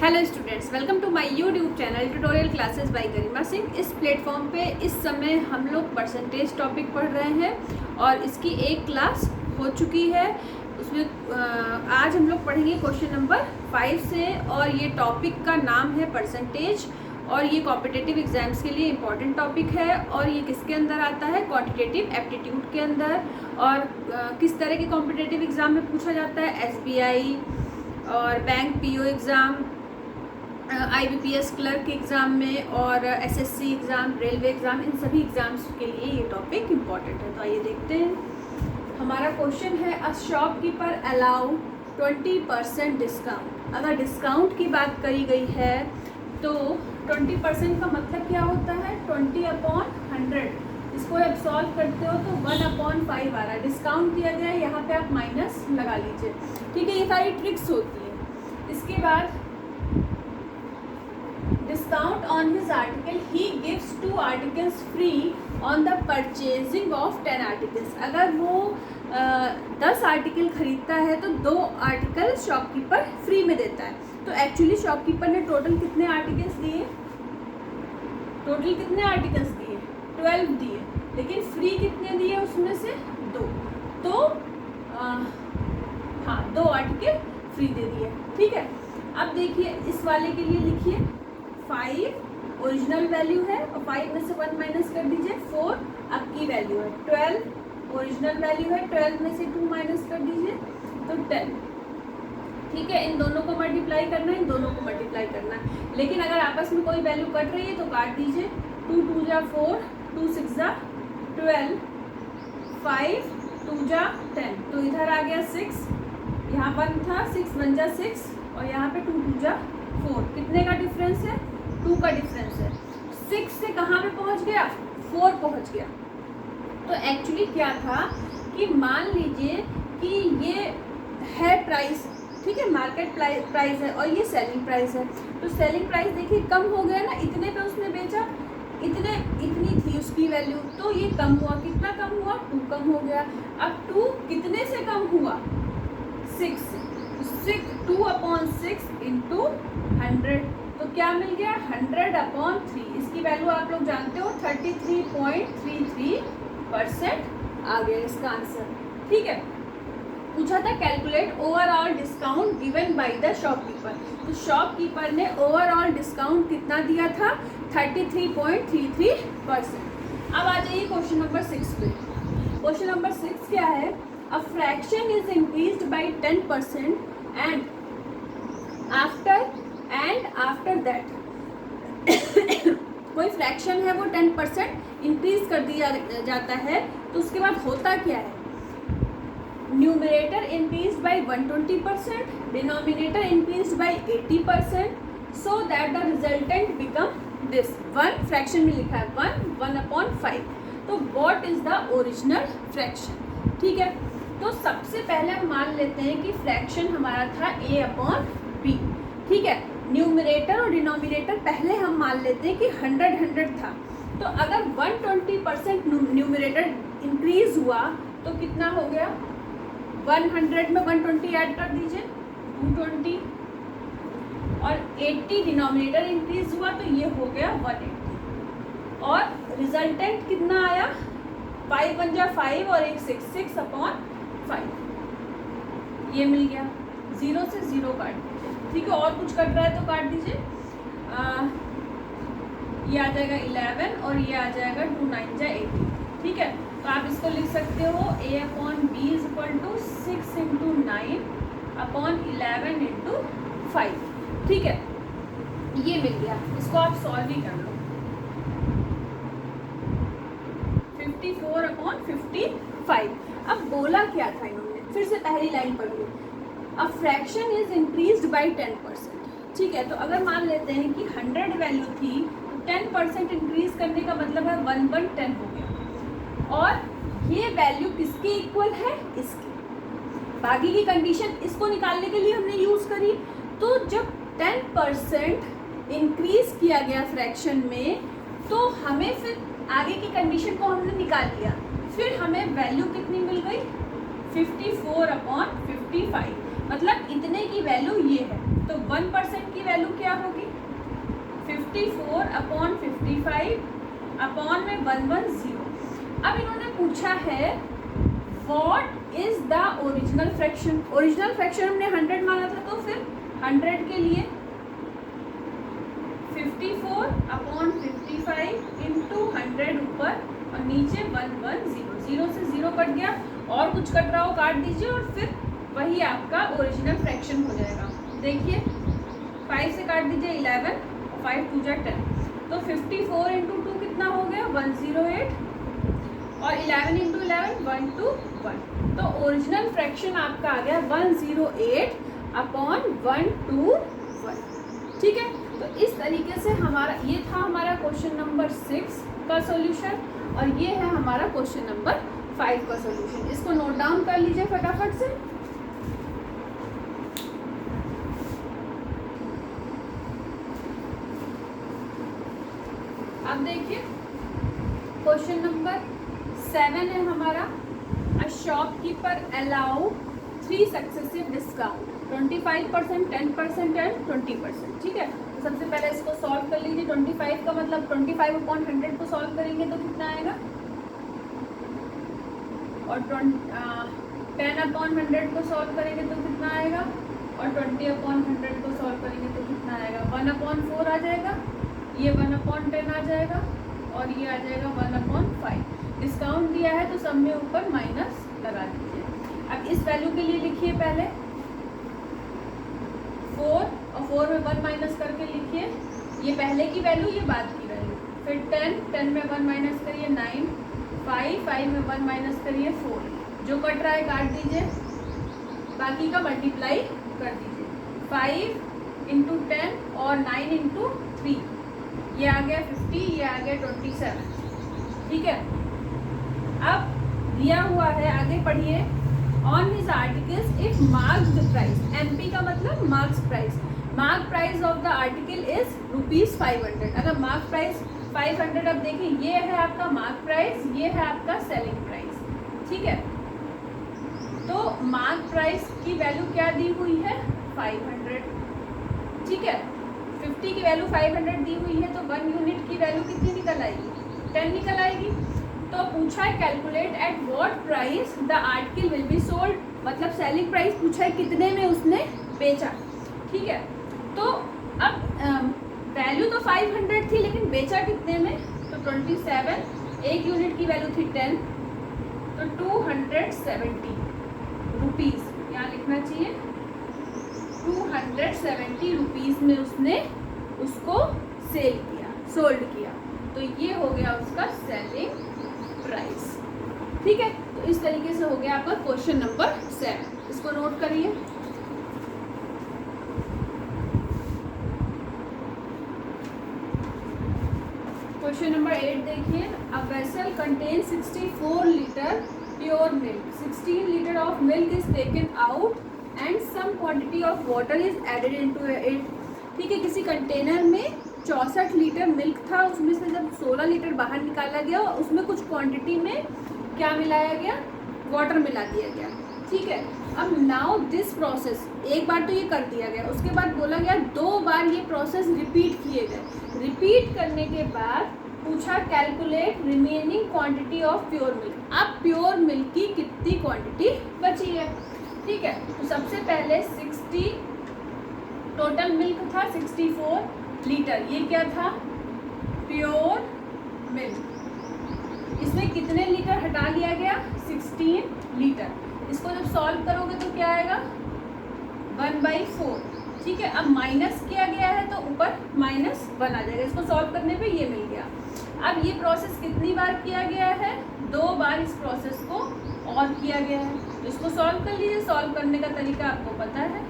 Hello students, welcome to my YouTube channel tutorial classes by Garima Singh. इस platform पे इस समय हम लोग परसेंटेज टॉपिक पढ़ रहे हैं और इसकी एक क्लास हो चुकी है। उसमें आज हम लोग पढ़ेंगे क्वेश्चन नंबर 5 से, और ये टॉपिक का नाम है परसेंटेज, और ये कॉम्पिटिटिव एग्जाम्स के लिए इम्पॉर्टेंट टॉपिक है। और ये किसके अंदर आता है? क्वांटिटेटिव एप्टीट्यूड के अंदर। और किस तरह के कॉम्पिटिटिव एग्ज़ाम में पूछा जाता है? SBI और bank PO exam, IBPS clerk के एग्ज़ाम में, और SSC एग्ज़ाम, रेलवे एग्ज़ाम, इन सभी एग्ज़ाम्स के लिए ये टॉपिक इम्पॉर्टेंट है। तो आइए देखते हैं। हमारा क्वेश्चन है, अ शॉपकीपर अलाउ 20% डिस्काउंट। अगर डिस्काउंट की बात करी गई है तो 20% का मतलब क्या होता है? 20/100। इसको आप सॉल्व करते हो तो 1/5 आ रहा है। डिस्काउंट दिया गया है, यहाँ पे आप माइनस लगा लीजिए। ठीक है, ये सारी ट्रिक्स होती है। इसके बाद discount on his article, he gives 2 articles free on the purchasing of 10 articles. अगर वो 10 आर्टिकल खरीदता है तो 2 आर्टिकल शॉपकीपर फ्री में देता है। तो एक्चुअली शॉपकीपर ने टोटल कितने आर्टिकल्स दिए? 12 दिए, लेकिन फ्री कितने दिए? उसमें से 2। तो हाँ, 2 आर्टिकल फ्री दे दिए। ठीक है, अब देखिए इस वाले के लिए लिखिए 5 ओरिजिनल वैल्यू है, और 5 में से 1 माइनस कर दीजिए। 4 आपकी वैल्यू है। 12 ओरिजिनल वैल्यू है, 12 में से 2 माइनस कर दीजिए तो 10। ठीक है, इन दोनों को मल्टीप्लाई करना है, इन दोनों को मल्टीप्लाई करना है। लेकिन अगर आपस में कोई वैल्यू कट रही है तो काट दीजिए। 2 2 जा 4, 2 6 जा 12, 5 2 जा 10, तो इधर आ गया 6, यहाँ 1 था, 6 1 जा 6, और यहाँ पे 2 2 जा 4। कितने का डिफरेंस है? 2 का डिफरेंस है। 6 से कहाँ पे पहुँच गया? 4 पहुँच गया। तो एक्चुअली क्या था कि मान लीजिए कि ये है प्राइस, ठीक है, मार्केट प्राइस है, और ये सेलिंग प्राइस है। तो सेलिंग प्राइस देखिए कम हो गया ना, इतने पे उसने बेचा, इतनी थी उसकी वैल्यू, तो ये कम हुआ। कितना कम हुआ? 2 कम हो गया। अब 2 कितने से कम हुआ? 6 से। 2/6 इंटू 100, तो क्या मिल गया? 100/3। इसकी वैल्यू आप लोग जानते हो 33.33% आ गया इसका आंसर। ठीक है, पूछा था calculate overall discount given by the shopkeeper. तो शॉपकीपर ने ओवरऑल डिस्काउंट कितना दिया था? 33.33%। अब आ जाइए क्वेश्चन नंबर 6 पे। क्वेश्चन नंबर 6 क्या है? A fraction is increased by 10% and after that कोई फ्रैक्शन है वो 10% इंक्रीज कर दिया जाता है, तो उसके बाद होता क्या है? Numerator increase by 120%, denominator increase by 80%, so that the resultant become this. 1 fraction में लिखा है 1/5। तो what is the original fraction? ठीक है, तो सबसे पहले हम मान लेते हैं कि फ्रैक्शन हमारा था A/B। ठीक है, न्यूमरेटर और डिनोमिनेटर पहले हम मान लेते हैं कि 100 था। तो अगर 120% न्यूमरेटर इंक्रीज हुआ तो कितना हो गया? 100 में 120 ऐड कर दीजिए, 220, और 80 डिनोमिनेटर इंक्रीज हुआ तो ये हो गया 180, और रिजल्टेंट कितना आया? 5 1 जा 5 और 1 6, 6/5 ये मिल गया। 0 से 0 काट दीजिए। ठीक है, और कुछ कट रहा है तो काट दीजिए। ये आ जाएगा 11, और ये आ जाएगा 2 9 जा 80। ठीक है, तो आप इसको लिख सकते हो A/B = 6 × 9/11 × 5। ठीक है, ये मिल गया। इसको आप सॉल्व ही कर लो। 54/55। अब बोला क्या था इन्होंने? फिर से पहली लाइन पढ़िए। A fraction is increased by 10%। ठीक है, तो अगर मान लेते हैं कि 100 वैल्यू थी, तो 10% इंक्रीज करने का मतलब है 1/10 हो गया। और ये वैल्यू किसके इक्वल है? इसकी। बाकी की कंडीशन इसको निकालने के लिए हमने यूज़ करी। तो जब 10% इंक्रीज किया गया फ्रैक्शन में, तो हमें फिर आगे की कंडीशन को हमने निकाल लिया। फिर हमें वैल्यू कितनी मिल गई? 54/55, मतलब इतने की वैल्यू ये है। तो 1% की वैल्यू क्या होगी 54/55 अपॉन में 110। अब इन्होंने पूछा है what is the original fraction. Original fraction हमने 100 माना था, तो फिर 100 के लिए 54/55 इंटू 100 ऊपर और नीचे 110। 0 से 0 कट गया, और कुछ कट रहा हो काट दीजिए, और फिर वही आपका ओरिजिनल फ्रैक्शन हो जाएगा। देखिए 5 से काट दीजिए 11, 5 2 जा 10, तो 54 इंटू 2 कितना हो गया 108, और 11 इंटू 11 121। तो ओरिजिनल फ्रैक्शन आपका आ गया 108/121। ठीक है, तो इस तरीके से हमारा ये था हमारा क्वेश्चन नंबर 6 का सॉल्यूशन, और ये है हमारा क्वेश्चन नंबर 5 का सॉल्यूशन। इसको नोट डाउन कर लीजिए फटाफट से। अब देखिए क्वेश्चन नंबर 7 है हमारा, a shopkeeper allow 3 successive discount 25%, 10% and 20%। ठीक है, तो सबसे पहले इसको सॉल्व कर लीजिए। 25 का मतलब 25/100 को सॉल्व करेंगे तो कितना आएगा, और 10/100 को सॉल्व करेंगे तो कितना आएगा, और 20/100 को सॉल्व करेंगे तो कितना आएगा 1/4 आ जाएगा, ये 1/10 आ जाएगा, और ये आ जाएगा 1/5। डिस्काउंट दिया है तो सब में ऊपर माइनस लगा दीजिए। अब इस वैल्यू के लिए लिखिए पहले 4, और 4 में 1 माइनस करके लिखिए, ये पहले की वैल्यू, ये बाद की वैल्यू। फिर 10 में 1 माइनस करिए 9, 5 में 1 माइनस करिए 4, जो कट रहा है काट दीजिए, बाकी का मल्टीप्लाई कर दीजिए। 5 इंटू 10 और 9 इंटू 3, ये आ गया 50, ये आ गया 27। ठीक है, अब दिया हुआ है, आगे पढ़िए। On his articles if marked price, MP का मतलब marks price, mark price of the article is ₹500। अगर मार्क प्राइस 500, अब देखिए ये है आपका मार्क प्राइस, ये है आपका सेलिंग प्राइस। ठीक है, तो मार्क प्राइस की वैल्यू क्या दी हुई है 500। ठीक है, 50 की वैल्यू 500 दी हुई है, तो 1 यूनिट की वैल्यू कितनी निकल आएगी 10 निकल आएगी। तो पूछा है calculate at what price the article will be sold, मतलब सेलिंग प्राइस पूछा है कितने में उसने बेचा। ठीक है, तो अब वैल्यू तो 500 थी, लेकिन बेचा कितने में, तो 27, 1 यूनिट की वैल्यू थी 10, तो 270 रुपीज़ यहाँ लिखना चाहिए। 270 रुपीज़ में उसने उसको सेल किया, सोल्ड किया, तो ये हो गया उसका सेलिंग प्राइस। ठीक है, तो इस तरीके से हो गया आपका क्वेश्चन नंबर 7। इसको नोट करिए। क्वेश्चन नंबर 8 देखिए, a vessel contain 64 litre pure milk, 16 litre of milk is taken out and some quantity of water is added into it. ठीक है, किसी कंटेनर में 64 लीटर मिल्क था, उसमें से जब 16 लीटर बाहर निकाला गया, उसमें कुछ क्वांटिटी में क्या मिलाया गया, वाटर मिला दिया गया। ठीक है, अब नाउ दिस प्रोसेस, एक बार तो ये कर दिया गया, उसके बाद बोला गया 2 बार ये प्रोसेस रिपीट किए गए। रिपीट करने के बाद पूछा calculate remaining quantity of pure milk. अब प्योर मिल्क की कितनी क्वांटिटी बची है। ठीक है, तो सबसे पहले 60 टोटल मिल्क था 64 लीटर, ये क्या था प्योर मिल्क। इसमें कितने लीटर हटा लिया गया 16 लीटर। इसको जब सॉल्व करोगे तो क्या आएगा 1/4। ठीक है, अब माइनस किया गया है तो ऊपर -1 आ जाएगा, इसको सॉल्व करने पे ये मिल गया। अब ये प्रोसेस कितनी बार किया गया है 2 बार इस प्रोसेस को और किया गया है। तो इसको सॉल्व कर लीजिए, सॉल्व करने का तरीका आपको पता है।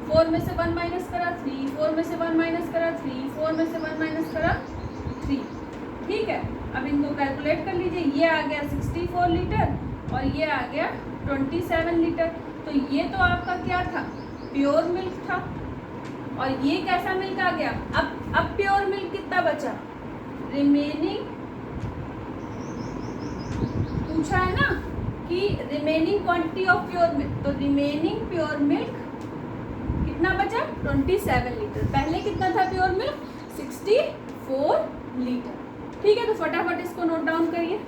4 में से 1 माइनस करा 3, 4 में से 1 माइनस करा 3, 4 में से 1 माइनस करा 3। ठीक है, अब इनको कैलकुलेट कर लीजिए, ये आ गया 64 लीटर और ये आ गया 27 लीटर। तो ये तो आपका क्या था प्योर मिल्क था, और ये कैसा मिल्क आ गया। अब प्योर मिल्क कितना बचा, रिमेनिंग पूछा है ना कि remaining quantity of pure milk, तो रिमेनिंग प्योर मिल्क कितना बचा 27 लीटर। पहले कितना था प्योर मिल्क? 64 लीटर। ठीक है, तो फटाफट इसको नोट डाउन करिए।